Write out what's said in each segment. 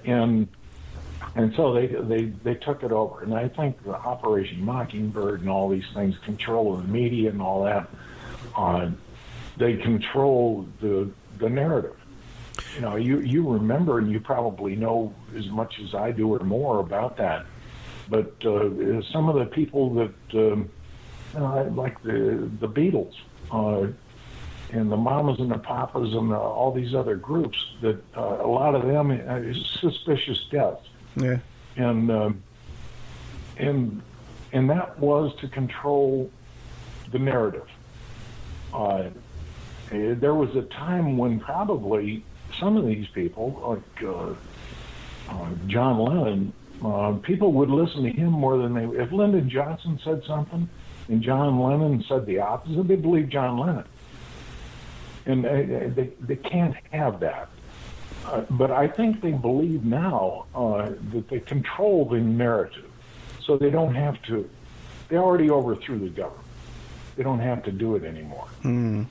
and so they took it over. And I think the Operation Mockingbird and all these things, control of the media and all that, they control the narrative. You know, you remember, and you probably know as much as I do or more about that. But some of the people that, like the Beatles, and the Mamas and the Papas and all these other groups, that a lot of them suspicious deaths. Yeah. And that was to control the narrative. There was a time when probably some of these people, like John Lennon, people would listen to him more than they. If Lyndon Johnson said something and John Lennon said the opposite, they believe John Lennon. And they can't have that. But I think they believe now that they control the narrative, so they don't have to. They already overthrew the government. They don't have to do it anymore. Mm.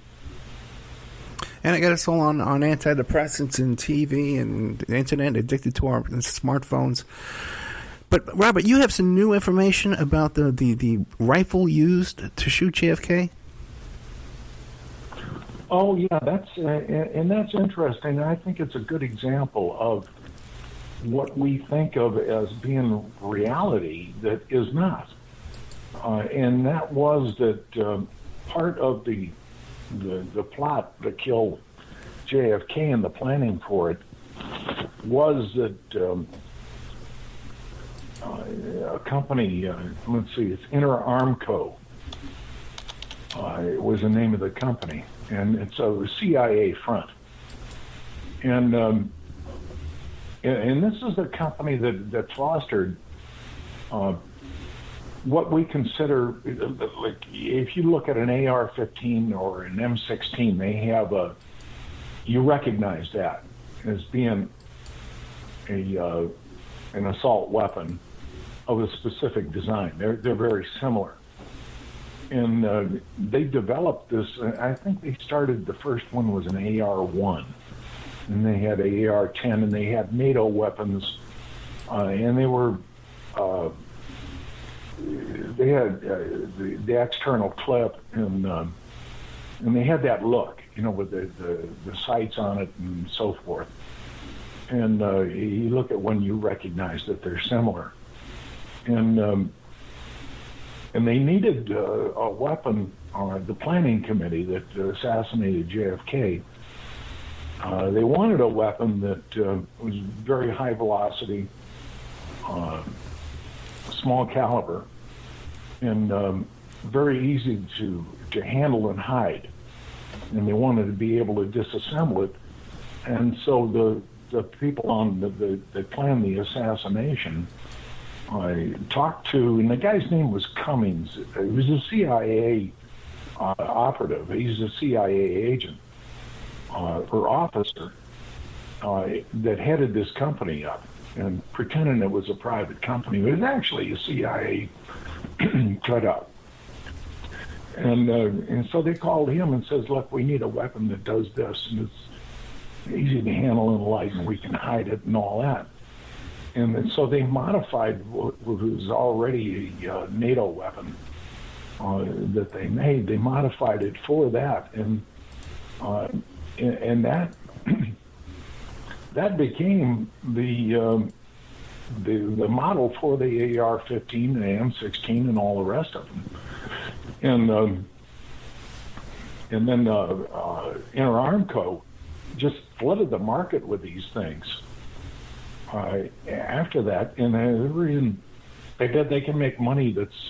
And I got us all on antidepressants and TV and the internet, addicted to our smartphones. But Robert, you have some new information about the rifle used to shoot JFK? Oh yeah, that's interesting. I think it's a good example of what we think of as being reality that is not, and that was that part of the plot to kill JFK and the planning for it was that a company, let's see, it's Inter Armco, was the name of the company. And it's a CIA front, and this is the company that fostered what we consider, like, if you look at an AR-15 or an M16, they have you recognize that as being an assault weapon of a specific design. They're very similar. And they developed this. I think they started, the first one was an AR-1, and they had AR-10, and they had NATO weapons, and they were they had the external clip, and they had that look, you know, with the sights on it and so forth. And you look at when you recognize that they're similar, and they needed a weapon. The planning committee that assassinated JFK, they wanted a weapon that was very high velocity, small caliber, and very easy to handle and hide. And they wanted to be able to disassemble it. And so the people on that planned the assassination, I talked to, and the guy's name was Cummings. He was a CIA operative. He's a CIA agent or officer that headed this company up and pretending it was a private company. It was actually a CIA cutout. And so they called him and says, look, we need a weapon that does this, and it's easy to handle and light, and we can hide it and all that. And so they modified what was already a NATO weapon that they made. They modified it for that, and that that became the model for the AR-15, the M16, and all the rest of them. And then Inter Armco just flooded the market with these things. After that, and the reason they can make money that's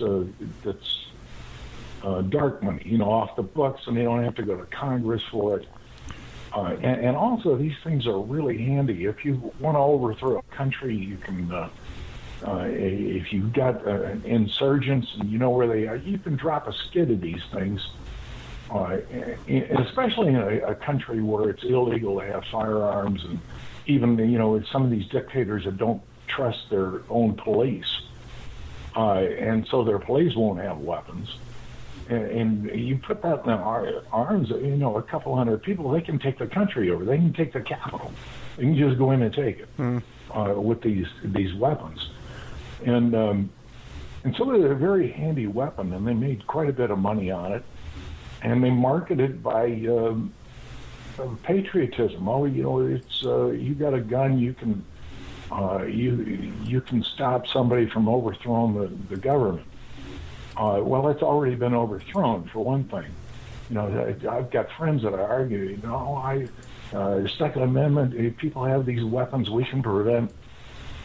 dark money, you know, off the books, and they don't have to go to Congress for it. And also, these things are really handy. If you want to overthrow a country, you can. If you've got insurgents and you know where they are, you can drop a skid of these things. Especially in a country where it's illegal to have firearms, and even, you know, some of these dictators that don't trust their own police, and so their police won't have weapons. and you put that in the arms, a couple hundred people, they can take the country over. They can take the capital. They can just go in and take it with these weapons. And so they're a very handy weapon, and they made quite a bit of money on it. And they marketed it by patriotism. Oh, it's you got a gun, you can stop somebody from overthrowing the government. Well, it's already been overthrown, for one thing. I've got friends that argue, the Second Amendment, people have these weapons, we can prevent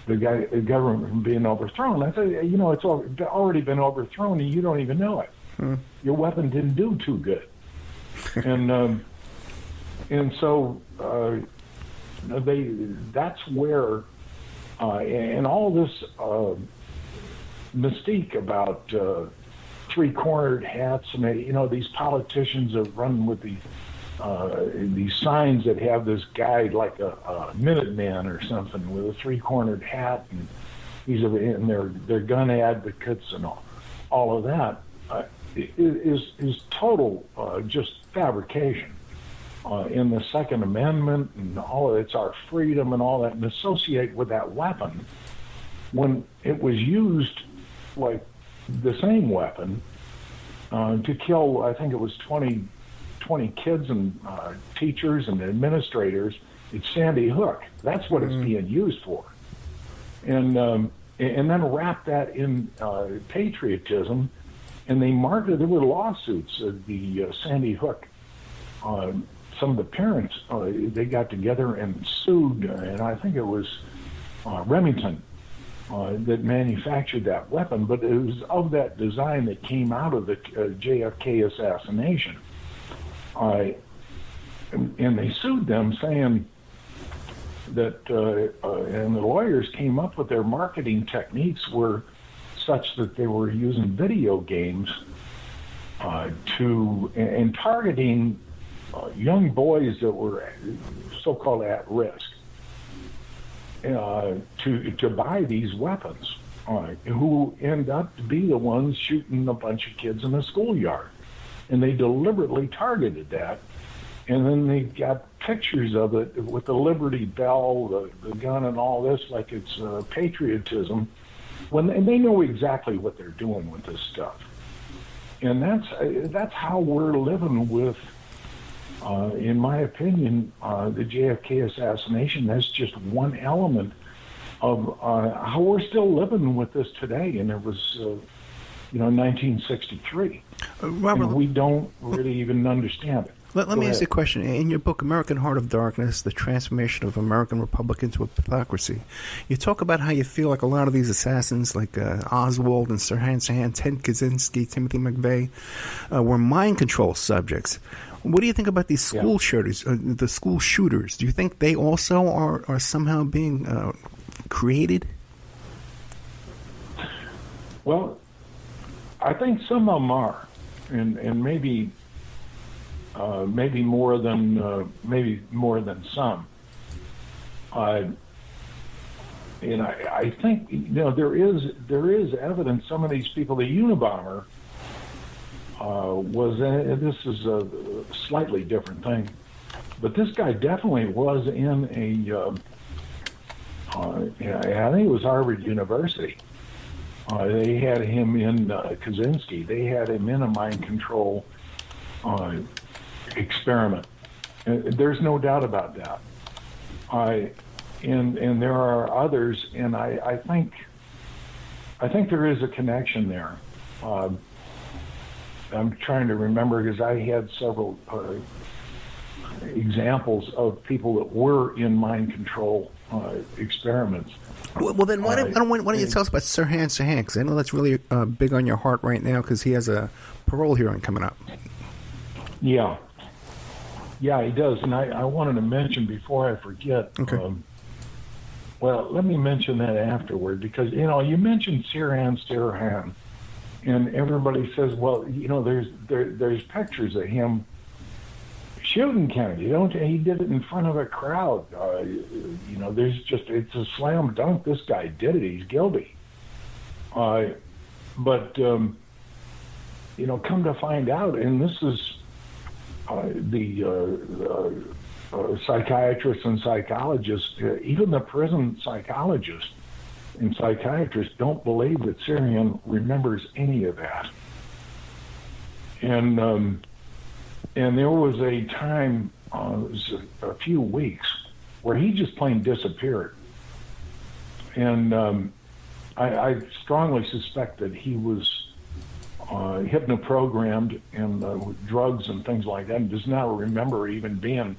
the government from being overthrown. I say, it's already been overthrown and you don't even know it. Your weapon didn't do too good. And so that's where, and all this mystique about three-cornered hats, and these politicians have run with these signs that have this guy like a Minuteman or something with a three-cornered hat, and and they're gun advocates and all of that is total just fabrication. In the Second Amendment and all of it's our freedom and all that, and associate with that weapon when it was used like the same weapon to kill, I think it was 20 kids and teachers and administrators at Sandy Hook. That's what it's being used for. And then wrap that in patriotism, and they marketed, there were lawsuits at the Sandy Hook. Some of the parents, they got together and sued, and I think it was Remington that manufactured that weapon, but it was of that design that came out of the JFK assassination. And they sued them, saying that, and the lawyers came up with their marketing techniques were such that they were using video games and targeting young boys that were so-called at risk to buy these weapons, who end up to be the ones shooting a bunch of kids in a schoolyard. And they deliberately targeted that. And then they got pictures of it with the Liberty Bell, the gun and all this, like it's patriotism. And they know exactly what they're doing with this stuff. And that's how we're living with, in my opinion, the JFK assassination. That's just one element of how we're still living with this today. And it was, 1963. Robert, and we don't really even understand it. Let me ask you a question. In your book, American Heart of Darkness, The Transformation of American Republic into a Pathocracy, you talk about how you feel like a lot of these assassins, like Oswald and Sirhan, Ted Kaczynski, Timothy McVeigh, were mind control subjects. What do you think about these school shooters, the school shooters? Do you think they also are somehow being created? Well, I think some of them are, and maybe more than some. And I think there is evidence. Some of these people, the Unabomber was. This is a slightly different thing, but this guy definitely was in a. I think it was Harvard University. They had him in Kaczynski. They had him in a mind control experiment. There's no doubt about that. And there are others, and I think there is a connection there. I'm trying to remember because I had several examples of people that were in mind control experiments. Well, then why don't you tell us about Sirhan? Because I know that's really big on your heart right now because he has a parole hearing coming up. Yeah, he does. And I wanted to mention before I forget. Okay. Well, let me mention that afterward because, you mentioned Sirhan, and everybody says, well, there's pictures of him shooting Kennedy. He did it in front of a crowd. It's a slam dunk. This guy did it. He's guilty. But come to find out, and this is the psychiatrists and psychologists, even the prison psychologists and psychiatrists don't believe that Sirian remembers any of that. And there was a time, it was a few weeks, where he just plain disappeared. And I strongly suspect that he was hypnoprogrammed and with drugs and things like that, and does not remember even being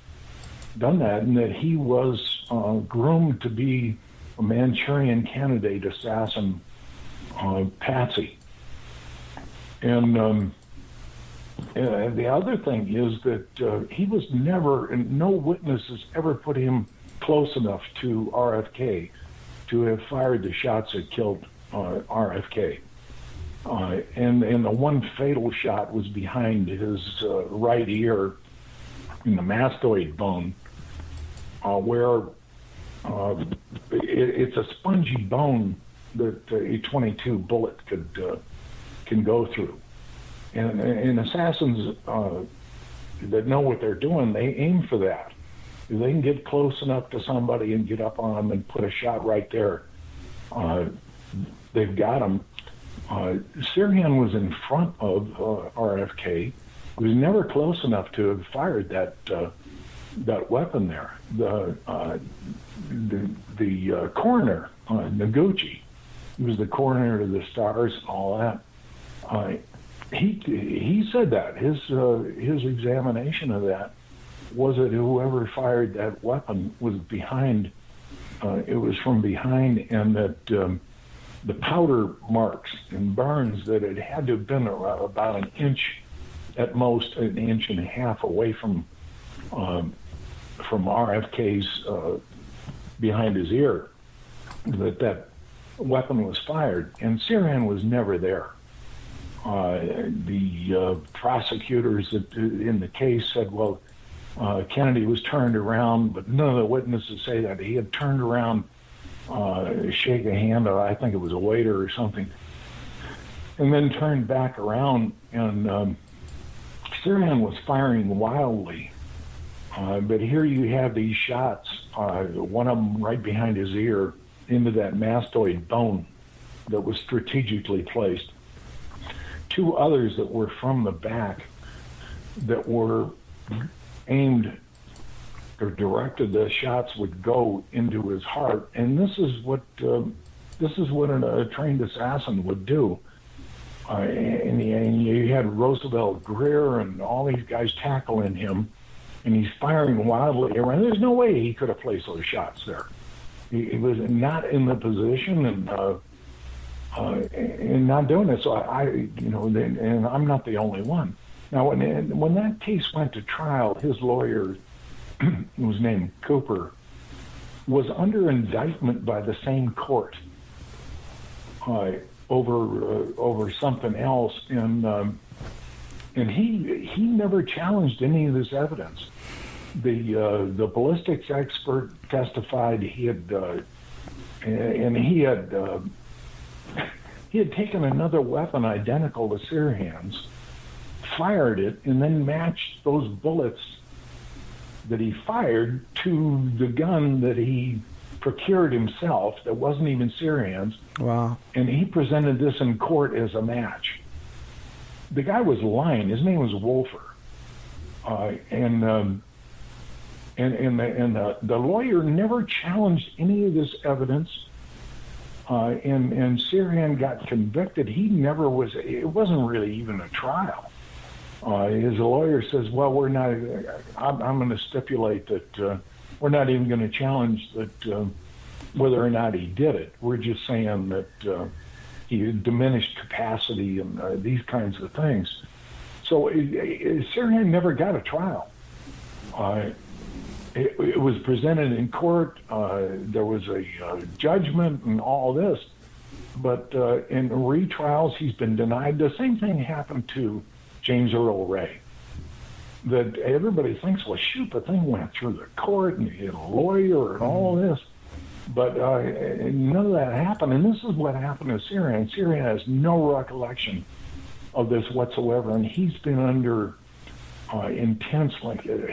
done that, and that he was groomed to be a Manchurian candidate assassin, Patsy. And the other thing is that he was never, and no witnesses ever put him close enough to RFK to have fired the shots that killed RFK. And the one fatal shot was behind his right ear in the mastoid bone, where it's a spongy bone that a .22 bullet can go through. And assassins that know what they're doing, they aim for that. If they can get close enough to somebody and get up on them and put a shot right there, they've got them. Sirhan was in front of RFK. He was never close enough to have fired that weapon there. The coroner, Noguchi, he was the coroner of the Stars and all that. He said that his examination of that was that whoever fired that weapon was behind. It was from behind, and that the powder marks and burns, that it had to have been about an inch, at most an inch and a half away from RFK's behind his ear, that weapon was fired, and Sirhan was never there. The prosecutors in the case said, well, Kennedy was turned around, but none of the witnesses say that. He had turned around, shake a hand, or I think it was a waiter or something, and then turned back around, and Sirhan was firing wildly. But here you have these shots, one of them right behind his ear, into that mastoid bone that was strategically placed. Two others that were from the back that were aimed or directed, the shots would go into his heart, and this is what a trained assassin would do. And you had Roosevelt, Greer, and all these guys tackling him, and he's firing wildly around. There's no way he could have placed those shots there. He was not in the position, and not doing it. So and I'm not the only one. Now, when that case went to trial, his lawyer, who was named Cooper, was under indictment by the same court over something else, and he never challenged any of this evidence. The ballistics expert testified he had taken another weapon identical to Sirhan's, fired it, and then matched those bullets that he fired to the gun that he procured himself that wasn't even Sirhan's. Wow. And he presented this in court as a match. The guy was lying. His name was Wolfer. And the lawyer never challenged any of this evidence. And Sirhan got convicted. He never was. It wasn't really even a trial. His lawyer says, "Well, we're not. I'm going to stipulate that we're not even going to challenge that whether or not he did it. We're just saying that he had diminished capacity and these kinds of things." So Sirhan never got a trial. It was presented in court. There was a judgment and all this, but in retrials, he's been denied. The same thing happened to James Earl Ray. That everybody thinks, well, shoot, the thing went through the court and he had a lawyer and all this, but none of that happened. And this is what happened to Sirhan. Sirhan has no recollection of this whatsoever, and he's been under intense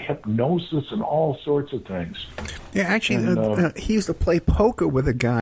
hypnosis and all sorts of things. Yeah, actually, he used to play poker with a guy